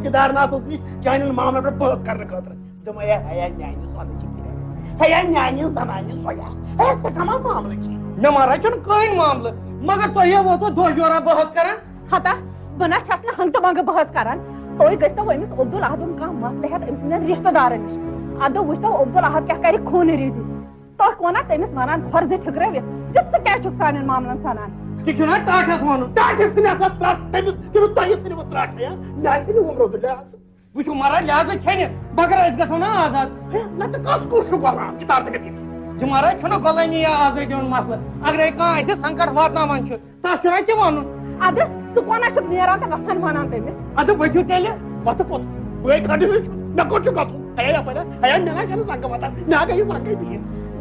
केदारनाथ चान मामले पे बहस कर मामले मे मारा कहीं मामले मगर तुम वो दोष जोरा बहस कर हता बना हंग तो मंग बहस कर तुम गो अमिस अब्दुल अहदुन कह मसले हेत अमिस रिश्तेदार नश अद वो अब्दुल अहद क्या कर खून रेजी तुम वना तमिस वन खर्ज ठिकरवित क्या सान मामलन सनान तुम टाठस वन टाठस वो मरा लिहाज खेन मगर गो ना आजाद महाराज गुलामी या आजादी मसल अगर कह संकट वातान तस वन अद वन नान तो गसान वन तमिस अद वो तेल पत कोत मे कोत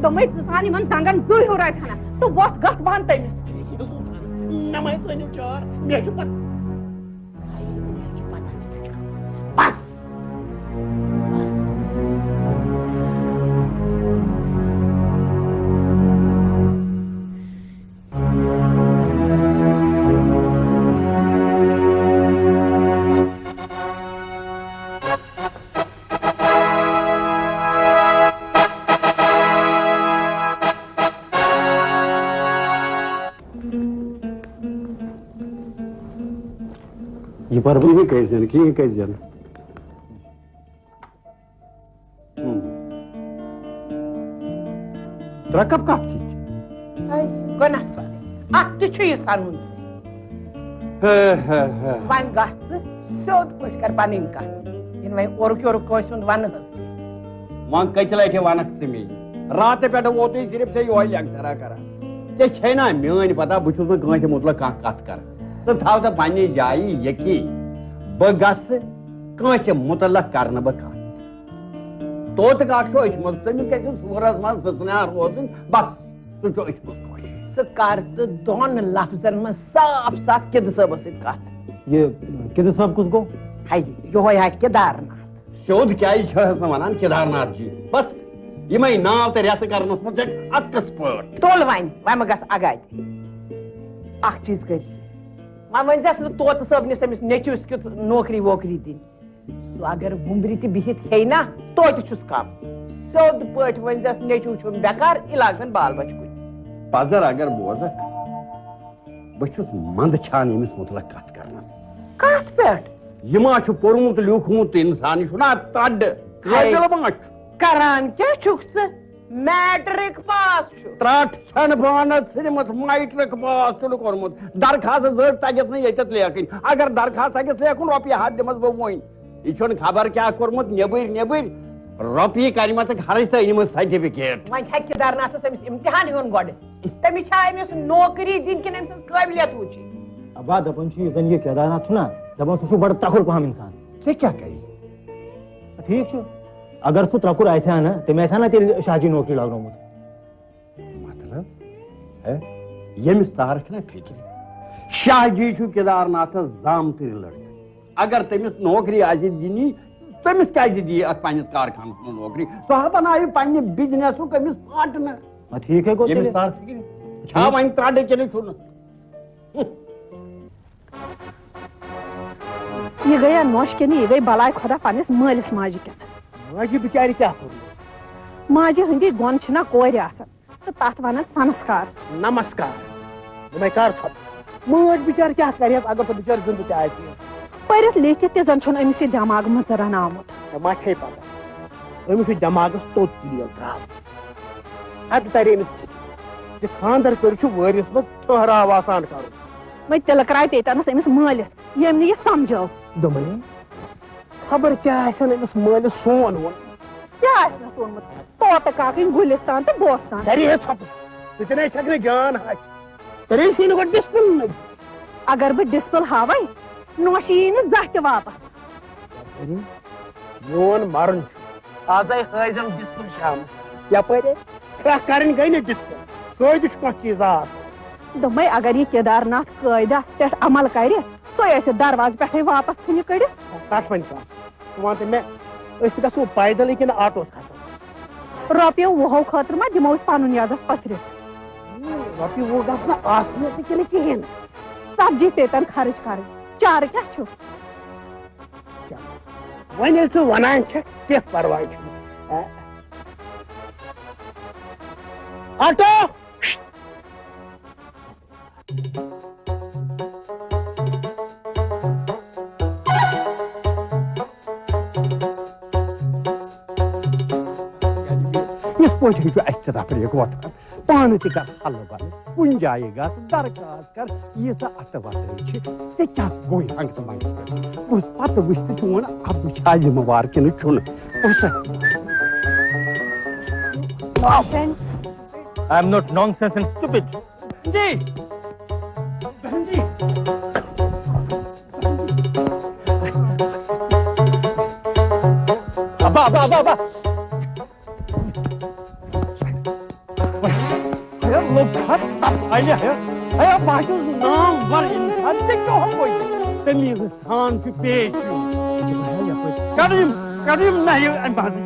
दोमे सान इन जंगन जुल हूँ रहा तो वोत गस बन तमिस बस ये पर भी कह जन की कह जन कब कप गना अत सन वन सोद पे कर पन कत वे ओरुक ओरुक वन वन कत लटे वन मे रात पे वोत सिर्फ से यो लेक्चरा कर छे ना मान पता बहुत मुतल कत कर तो थव तो पन्ने जाय यकी बस मुतल कर बह तोत अचमुत तमिस गि सूरस मज सचना रोजन बस सह अचमुत सह कर तो दोन लफ्जन में साफ साफ किद सब कत ये किद सब कुछ गो यो केदारनाथ सोद क्या वन केदारनाथ जी बस ये नाव तो रेत कर अकस पे तोल वन वन गस अगा चीज कर वन वन तोत सबनिस तमिस नेचुस क्युत नौकरी वोकरी दिन सह अगर वुम्ब्रि त बिहित हे ना तोत कम सोद पे वन नेचु बेकार इलाकन बाल बच कुछ पजर अगर बोज बहुत मंद छान यमिस मुतल कत कत पे यह पोर्मुत लिखमुत इंसान तड करान क्या मैट्रिक पास त्रट छन बानत सिर्फ मैट्रिक पास कोर्मुत दरखास्त जर तगस न लेखन अगर दरखास्त तगस लेखन रोपये हाथ दिमस बह वो यह खबर क्या कोर्मुत नेबर नेबर रोपये कर खर्च तो अनिम सर्टिफिकेट वन केदारनाथ अमिस इम्तिहान हेन गो तमिस नौकरी दिन कि काबिलियत वो अबा दपन ये केदारनाथ ना दपान सह बड़ तकुर पहम इंसान से क्या कर ठीक अगर सह त्रकुर आसा ना तम ना तेल शाहजी नौकरी लगनोमुत मतलब यमिस तारक ना फिक्र शाहजी केदारनाथ जामतर लड़क अगर तमिस नौकरी दिन तमिस क्या दी पन्निस कारखानस में नौकरी सह बनाव पन्ने बिजनेस अमिस पार्टनर ठीक है यमिस तार फिक्र वन त्रड किल यह गया नौश के यह गई बलाय खुदा पन्निस मालिस माजि के माजि बिचारी क्या माजि हंदी गोन कोर तो तथ वन संस्कार। नमस्कार मैं कर छप मज बिचार क्या कर अगर तो बिचार जिंद ते पढ़ लिखित तन अमिस दिमाग मज रन आमुत मा पता अमिस दिमागस तोत तेल त्रा तर अमिस खानदर कर वरिस मज ठहराव आसान कर मैं तिल कराय पेतनस अमिस मालिस यम यह समझो दोमने खबर क्या अमिस मालिस सोन वोन क्या सोनमुत तोत काकन गुलिस्तान तो बोस्तान अरे छप सह छक जान तेरे गो डिस्प्लिन अगर बह डिस्प्लिन हावे नोशी जह वापस मोन मरन आज हजम डिस्प्लिन शाम यपर कर गई ना डिस्प्लिन कद कह चीज आज दोमे अगर यह केदारनाथ कायदस पे अमल कर सो दरवाज पे वापस थन कड़ कत वन वन मे गो पैदल कि आटोस खसान रोपियो वो खतर मा दिमो पन इजाजत पथरस रोपये वो गसन आसने कहें सब्जी पेतन खर्च कर चार क्या छु वन वन कह परवाह ऑटो तफरी वोथान पान त हल बल कुन जाए गस दरखास्त कर यीच अत वत क्या गो अंग तो मंग पत वुच चोन अब छा जिम्मेवार कि छुन I am not nonsense and stupid. जी बहन जी अब्बा अब्बा अब्बा अब्बा लोग नाम वर इंसान तमीज सान पेश करीम करीम ना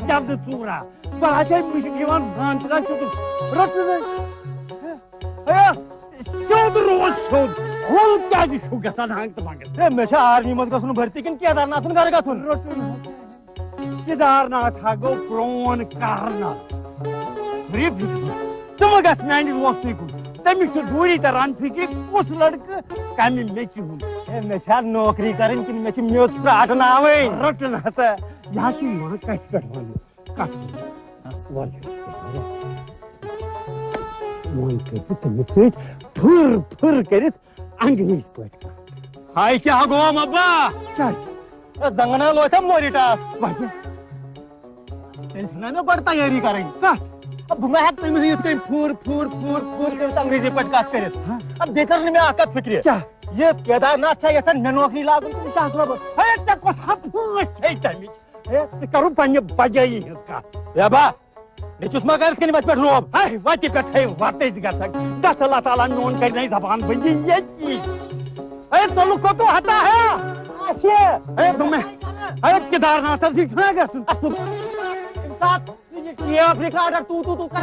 जब चूरा बह मुश्किल सान रोज सोद होल क्या गसान हंग तो मंग मे आर्मी मज गन भर्ती कि केदारनाथ घर गन केदारनाथ हा गो प्रोन करना तुम गस मान दोस्त तमिस दूरी तरह फिक्र कुछ लड़के कम मेच मे नौकरी कर मे त्राटन रटन हसा यह कत पे वन कर तमिस फुर फुर कर अंग्रेज पे हाय क्या गो अब्बा जंगना लोथा मोरिटास मे गो तैयारी कर अब मैं तमिस फूर फूर फूर फूर कर अंग्रेजी पे कत कर अब बेहतर मे अत फिक्र क्या ये केदारनाथ यहां मे नौकरी लागन करू पे बजाई हज बा नचुस मा कर वत पे रोब वत पे वत दस अल्लाह ताला मोन कर जबान बंदी ये तलु को हता है केदारनाथ ये अफ्रीका अगर तू कर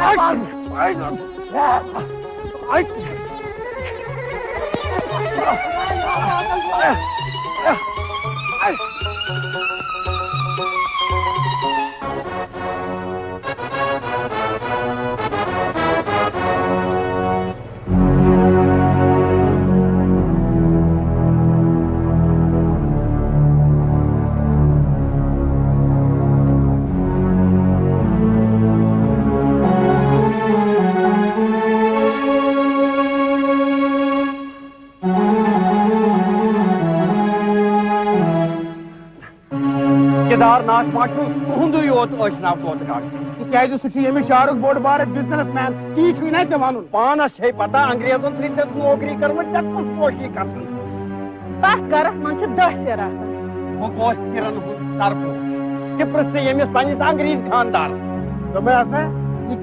केदारनाथ मा तुंद योत नाव तोत गाड़ सह शाहरुख बोड़ बार बिजनेस मैन ती ना ऐ वन पानस है पता अंग्रेजन सत नौकरी कर कुछ कोशी कर तथ गरस मज 10 सिर वो सिरन सरपोश टिप्र से यमिस पन्निस अंग्रेज खानदार दोमे यह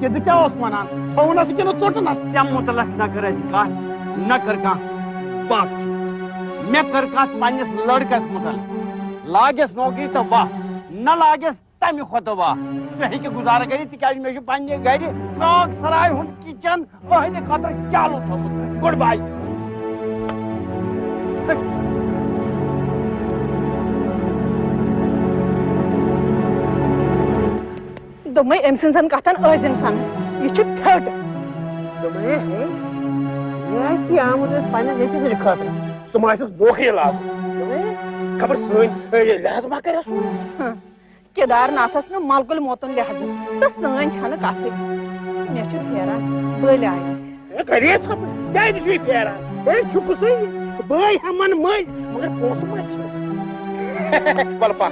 किद क्या वनान थोनस कि चोटनस ऐ मुतलक न कर न कर बात मे कर पन्निस लड़कस मुतलक लागस नौकरी तो वाह न लागस तमि खुद वाह सह हे गुजारा कर मे पे गर काग सराय हुंद किचन अहद खतर चालू थोमुत गुड बाय दोमे अम सन कथन अजन सन यह फिट नौकरी लाग खबर लिहाज मा कर केदारनाथस न मलकुल मोतन लिहाज तो सन छन कथ मे फेरान बल आयस करेस क्या फेरान छुकुसै बय हमन मल मगर पोस मा बल पा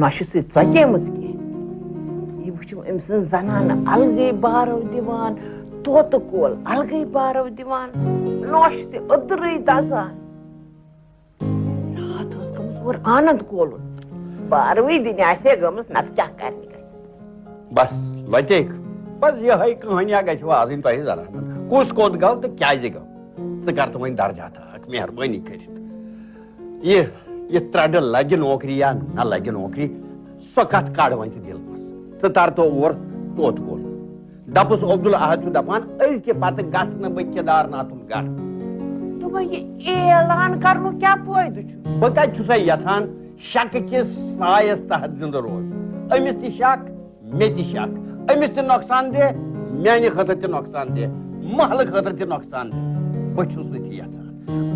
नशे सचेमज कह वो अम सनान अलगे बारो दिवान तोत कोल अलगे बारो दिवान नश तदर दजान रात गमस और आनंद कोल बारवे दिन गमस नत क्या कर बस लचेक बस यह कहानिया गजन तुम जनान कुस कोत गो तो क्या गो कर तो वन दर्जा तक मेहरबानी कर त्रड लगे नौकरी या न लगे नौकरी सो कत कड़ वन दिल मज तर तो और तोत कोल दपुस अब्दुल अहद दपान अजक पत गु केदारनाथुन गर ऐलान कर क्या फायद बह कसा यथान शक किस सायस तहत जिंद रोज अमिस त शक मे त शक अमिस त नुकसान दे माने खतर त नुकसान दे महल खतर त नुकसान दे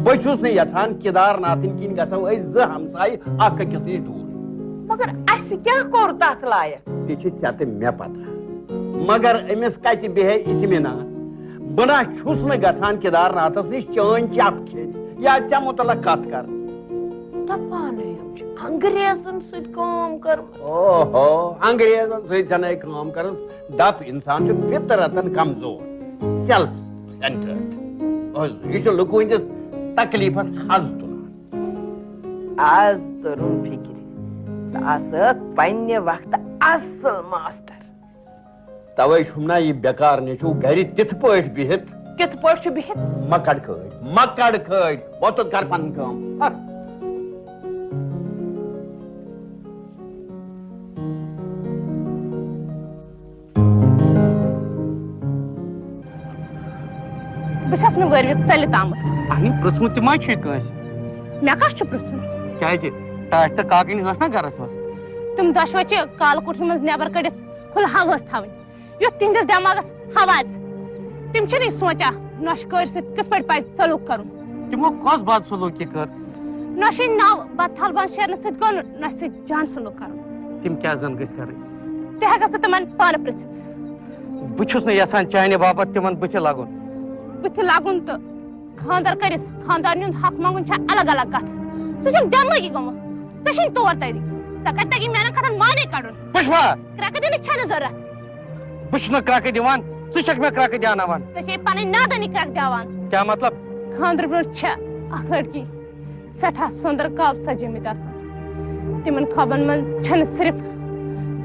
बह यथान केदारनाथन किन गो हमसाय अकिस नश दूर मगर क्या कोर तथ लायक चे तो मे पता मगर अमिस कत बेह इत्मीनान बह ना गसान केदारनाथस नश चान चप खे या चे मुतल कत कर अंग्रेजन ओहो अंग्रेजन सन कर दप इंसान फितरतन कमजोर सेल्फ सेंटर्ड यह लुक वस तकलीफस हज तुलान आज तरुण फिक्र पन्ने वक्त असल मास्टर तवे ना यह बेकार नेचू गर तिथ पट बिहित कित पट बिहित मकड़ खड़ वोत कर पन बस वर्व चल आमत पृथ्मुत तह मे कस पृथुन क्या ताश तो काकन ना गरस मज तुम दशवे काल कुठ मज नबर कड़ खुलहल थवन युथ तिहंदिस दिमागस हवा तिम सोचा नश कर कथ पे सलूक कर तमो कस बात सलूक कर नश नाव बत थल बंद शेरन गो नश जान सलूक कर तम क्या जन ग तह तम पान पृथ बहु यसान चाने बाबत तिमन बुथ लगुन तो खानदार कर खानदार हक मंगुन अलग अलग कथ सह दिमागी गमुत सह तौर तरीक सह कत तगी मेन कथन माने कड़न पुष्पा क्रक दिन जरूरत बह क्रक दिवान षक मे क्रक दियानावान पन नादानी क्रक दिवान क्या मतलब खानदर ब्रो लड़की सठा सुंदर काब सजमित तिमन ख्वाबन मन सिर्फ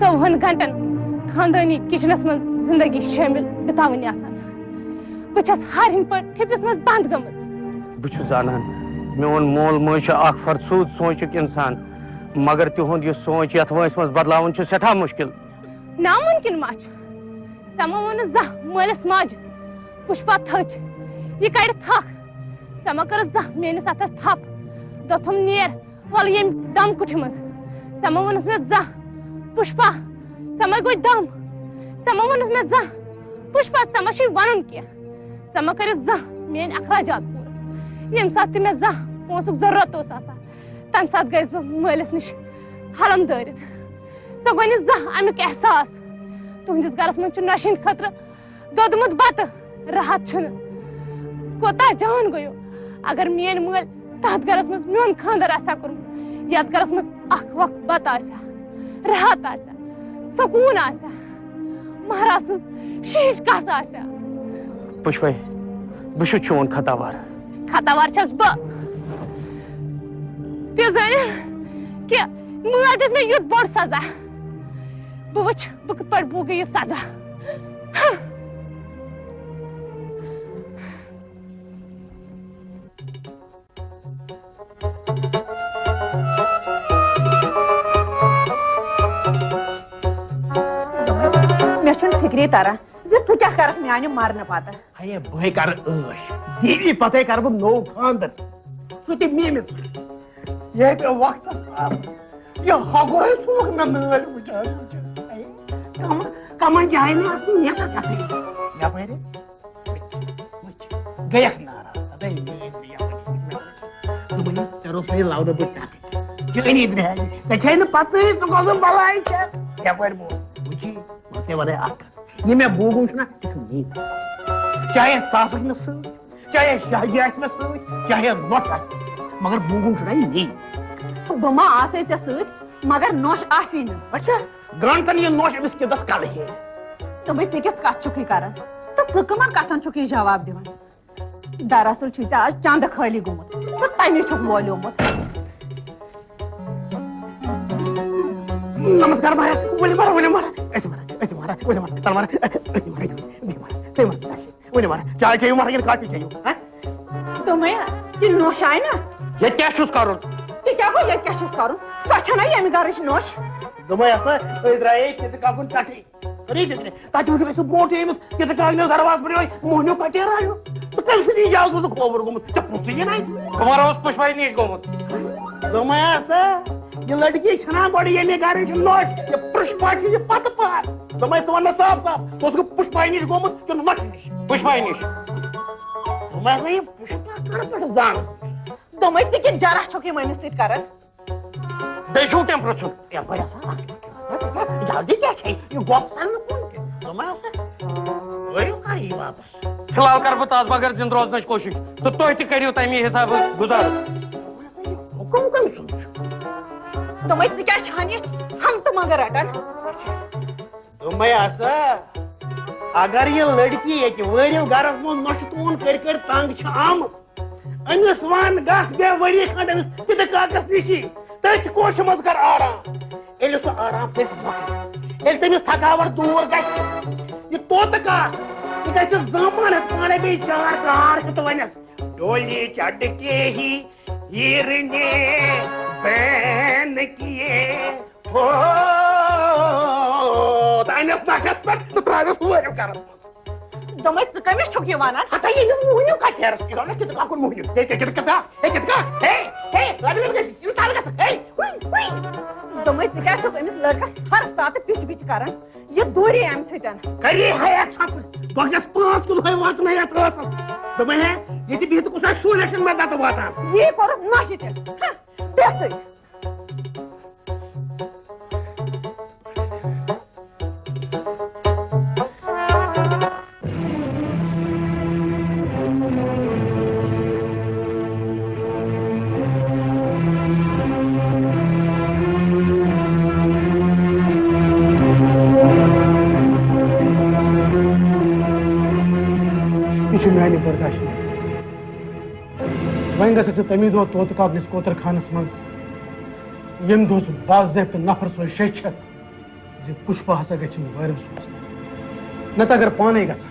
24 घंटन खानदानी किचनस मन जिंदगी शामिल बितावन बस हर हिंद पे ठिपिस मज बंद गमत बह जानन मोन मोल मोज फरसूद सोचुक इंसान मगर तिहुंद यह सोच यथ वंस मज बदलावन सठा मुश्किल नामुमकिन मा समा वो जा मलिस माज पुष्पा थच यह कड़ थक समा कर जा मेस अथस थप दोथम नेर वल ये दम कुठ मज समा वनस मे जा पुष्पा समा गो दम समा वनस मे जा पुष्पा समा वन कह समा कर जा मेन अखराजात पूर यम सात मे जा पोसुक जरूरत तम सात गई बह मलिस नश हलम दरित सो गो जा अमुक एहसास तुहंदिस गरस मन नशिन खतर दोदमुत बत राहत कोता जान गयो अगर मेन मल तथ गरस मज मोन खानदार आसा कोर्मुत यथ गरस मज अख वक्त बत आसा राहत आसा सुकून आसा महाराज शीश कथ आसा पुष्पा बह चोन खतावार छस बह कि मुआ दित में युद्ध बोड़ सजा बह वच बह कत पे भोग यह सजा मे फिक्रे तरह ज क्या कर माने मरने पत अये बह कर दीदी पते कर बह नो खानदर सह मीमिस ये पे वक्त ये हगुर सुख मे नाल कमन जाए ना ये का कथे या पहले गया नारा अबे तो बनी तेरो से लाउड बटा जो नहीं इधर है ते न पते तो कसम बलाई छे या पर बो बुझी मते वाले आका ये मैं बोगुं ना नहीं चाहे सासक में सू चाहे शाहजास में सू चाहे नोट मगर बोगुं ना नहीं बमा आसे ते सत मगर नोश आसी न अच्छा ग्रांटन ये नोश अमिस के 10 काल है तो भाई तिकस कत चुकी करन तो कमन कथन चुकी जवाब दिवन दरअसल छ आज चांद खाली गुमत तो तमे छुक वोल्योमत नमस्कार महाराज बोले मारा ऐसे मारा बोले मारा तल मारा ते मारा बोले मारा क्या चाहिए मारा ये काट चाहिए हैं तो मैं ये नोश आए ना ये क्या शुस करो तो क्या को ये क्या शुस करू सच ना ये गारिश नोश दमा ऐसा इधराए कि काकुन काटी अरे देखने ताकि मुझे ऐसे बोट है कि कागने दरवाज पर मोहनो काटे रहा तो कल से नहीं जाओ तो खबर को जब पूछे ये नहीं तुम्हारा उस पुष्पाई नहीं गोमत दमा ऐसा ये लड़की छना बड़ी ये गारिश नोट ये पुष्पाटी ये पत पार दमा ऐसा वरना साफ तो उसको पुष्पाई नहीं गोमत कि नोट पुष्पाई नहीं दमा ऐसा ये पुष्पा कर पड़ जान दमा इतने जरा छोके मैंने सिट करन बेशू टेम्परेचर या बड़ा सा जल्दी क्या चाहिए ये गप सान कौन के दमा ऐसा वही करी वापस फिलहाल कर बता मगर जिंद रोजन कोशिश तो तुम करियो तमी हिसाब गुजार हुकुम कम सुन तो मैं क्या छानी हम तो मगर अटन तो मैं ऐसा अगर ये लड़की है कि वरियो गरस मो नशतून कर तंग छ आमत अनिस वन गस बे वरी खंडस तित काकस निशी तथ कोश मज कर आराम एल सो आराम पे एल तमिस थकावट दूर गस ये तोत का ये गस जमान पाने बे चार कार तो वनस डोली चढ़ के ही हिरने बैन किए हो ताइनस नाकस पर तो प्राइवेट वरियो कर दमा कमिस छुकी वाना आता ये इस मुहन्यों का ठहर इसका ना कितना कौन मुहन्यों ये कितना हे लग ये ताल का हे हुई दमा क्या छुक इमिस लड़का हर साथ पिच पिच करन ये दूरी एम सेटन करी है एक साथ बगस 5 किलो है वात में यात्रा तो मैं ये भी तो कुछ सोल्यूशन में दाता वाता ये करो नाशिते बेहतर मैंने बर्दाश्त वन गस तमी दो तोत कागनिस कोतर खानस मज यम दो बाज़ाब्त नफर सो शेछत जे पुष्पा हसा गछिन वारम सोच न अगर पाने गछ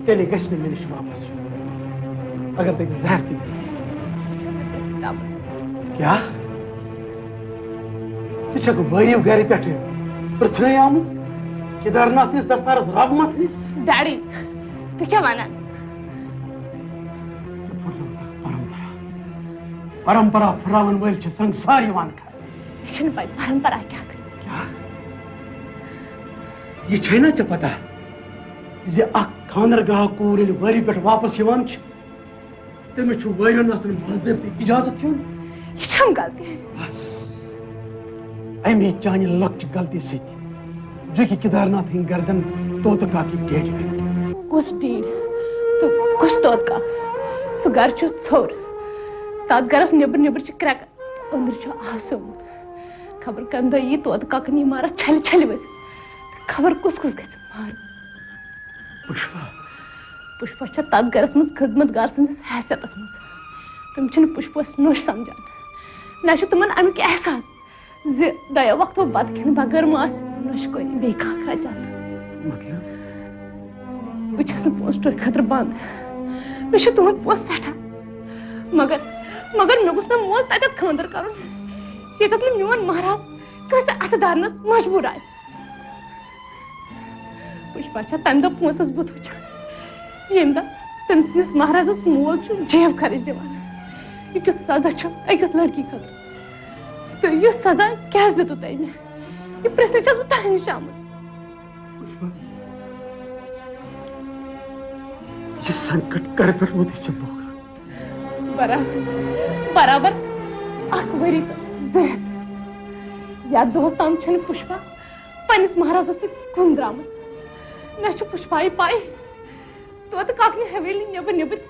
तेले गछन मे निश वापस अगर ते जहर ती क्या छक वरियो घर पे प्रछने आमुत केदारनाथ निस दस्तारस रब मत डैडी तो क्या माना परंपरा फरावन वल छ संसार यवान खा इशन भाई परंपरा क्या कर क्या ये छैना च पता जे अ खानरगाह कोरिल वरी पे वापस यवान छ तमे छु वरियो नसन बाज़ाब्त इजाजत यून ये छम गलती बस अमी चानी लक्च गलती सित जो कि केदारनाथ हिं गर्दन तोत का की डेट कुछ डीड तो कुछ तोत का सु घर छु छोर तात गरस निबर निबर च क्रैक अंदर छु आसम खबर कम द ये तोत का कनी मारा छल छल बस खबर कुछ कुछ गस मार पुष्पा छ तात गरस मस खदमतगार संस हैसियत मस तुम छन पुष्पस नोश समझान ना तुमन अमुक एहसास जे दया वक्त बत खेन बगर मास नशकोरी बे खराजात मतलब बस पोस टोर खतर बंद मे तुहद पोस सठा मगर मगर मे गुस मोल तत खानदर कर मोन महाराज कस अथ दारनस मजबूर आस पुष्पा तम दो पोसस बुत वुचान यम दो तम सिस महाराजस मोल जेब खर्च दिवान यह कित सजा अकिस लड़की खतर तो यह सजा क्या दितु तुम मे यह प्रश्न बह तुह नश आमत ये संकट कर पे बराबर बराबर अख वरी तो जहत या दोस तम छन पुष्पा पन्निस महाराजस कुन द्रामत न पुष्पाई पाई तो काकनी हवेली नबर नबर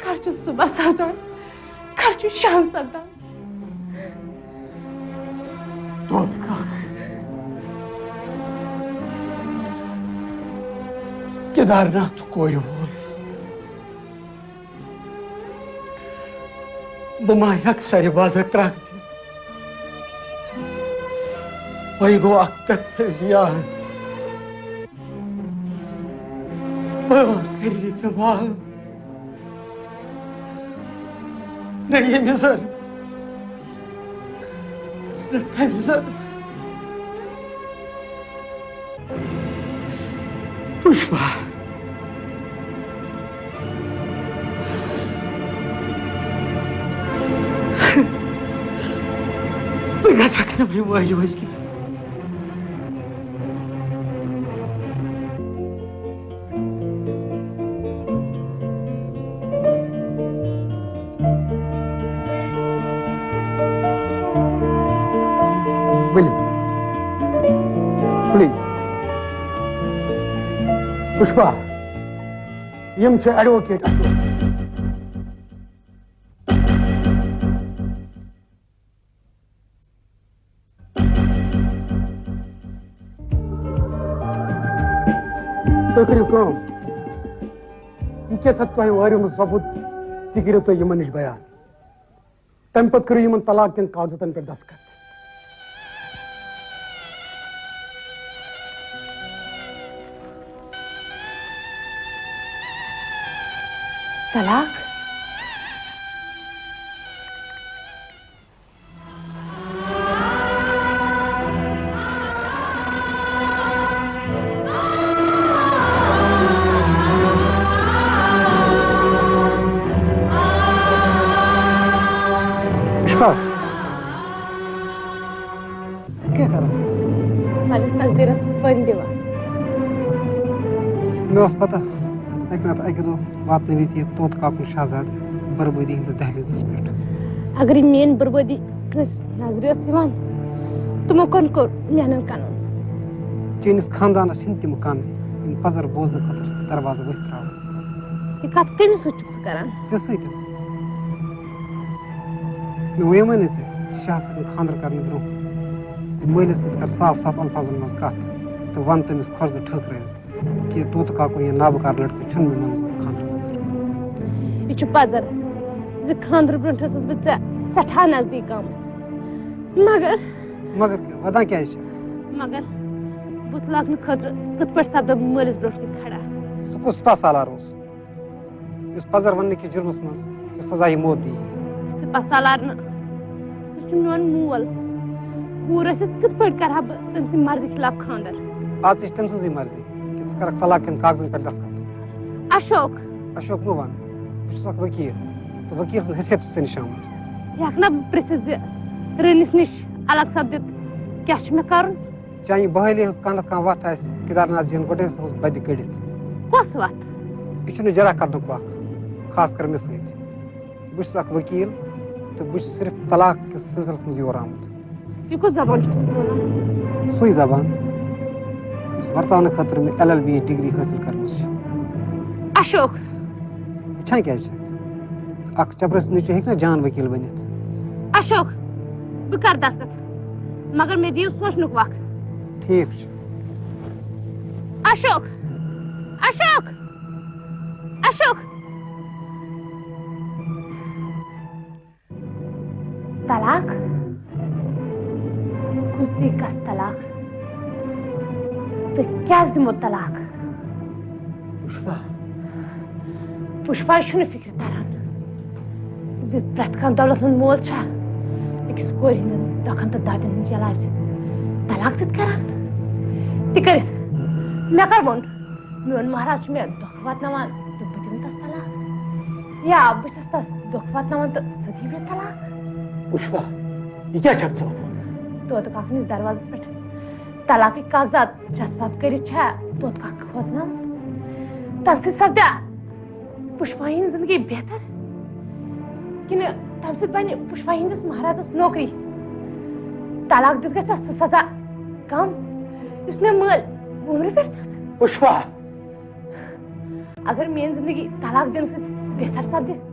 कर सुबह सपदान कर शाम सपदान केदारनाथ कोर वोल बह हेक सर बाजर क्रक दित वही गो अकत याद न ये मिजर न मिजर पुष्पा सकना मैं वाज वाज की प्लीज पुष्पा यम एडवोकेट तो करो कम यह तुह वारियों मज सबूत तह करो तुम इन नश बयान तम पे करो इन तलाक कन कागजतन पे दस्तखत तलाक पुष्पा क्या कर मालिस तकदीरस वन दिवान मे पता अक दो वात विज तोत काकुन शहजाद बर्बादी हंस दहलीजस पे अगर मेन बर्बादी कस नजर तमो कन कोर मेहनत कानून चीनिस खानदान तम कान पजर बोजन खतर दरवाजा वथ त्रा यह कत कमिस करान मे वन शाह खानदर कर ब्रो मलिस कर साफ साफ अल्फाजन मज कत तो वन तमिस खोर्ज ठक कि तोत काकुन यह नाबकार लड़के छुन मे मंजूर खानदर यह पजर खानदर ब्रोट सठा नजदीक आमत मगर मगर वदा क्या मगर बुत लागन खतर कत पे सपद मलिस ब्रोट खड़ा सह कुस सिपा सालार इस पजर वन कि जुर्मस मज सजा मौत दी सिपा सालार मोन मोल कूर कत पे कर तम मर्जी खिलाफ खानदर आज तम सजी मर्जी कर तलाक कागजन पे दस्तखत अशोक अशोक मो वन बह वकील तो वकील सद हैसियत ऐ नश आमत यह पृथ रनिस नश अलग सपदित क्या मे कर चाहे बहाली कह कह वत केदारनाथ जी गोटे बद कड़ित कस वत यह जरा कर खास कर मे सत बह वकील तो बह सिर्फ तलाक किस सिलसिलस मज योर आमुत यह कस जबान सुई जबान वर्तान खतर में LLB डिग्री हासिल कर अशोक वुचान क्या अख चपरस नीचे हेक ना जान वकील बनित अशोक बह कर दस्तखत मगर मे दियो सोचनुक वक्त ठीक अशोक अशोक अशोक तलाक कुछ गस तलाक तो क्या दिमो तलाक पुष्पा पुष्पा फिक्र तारान प्रेत कह दौलत हूं मोल अकिस कोर हंद दखन तो दादन हंद इलाज तलाक दित करान कर मे कर वोन मोन महाराज मे दुख वातनावान तो बह दिन तस तलाक या बस तस दुख वातनावान तो सह दी मे तलाक पुष्पा यह क्या छक वन तोत काकनिस दरवाजस पे तलाक कागजात जज्बात कर तोत काक खोजना तम सपद्या पुष्पा हंद जिंदगी बेहतर कि तम बन पुष्पा हंदिस महाराजस नौकरी तलाक दित गस सह सजा कम इस मे मल उम्र पे पुष्पा अगर मेन जिंदगी तलाक दिन से बेहतर सपदे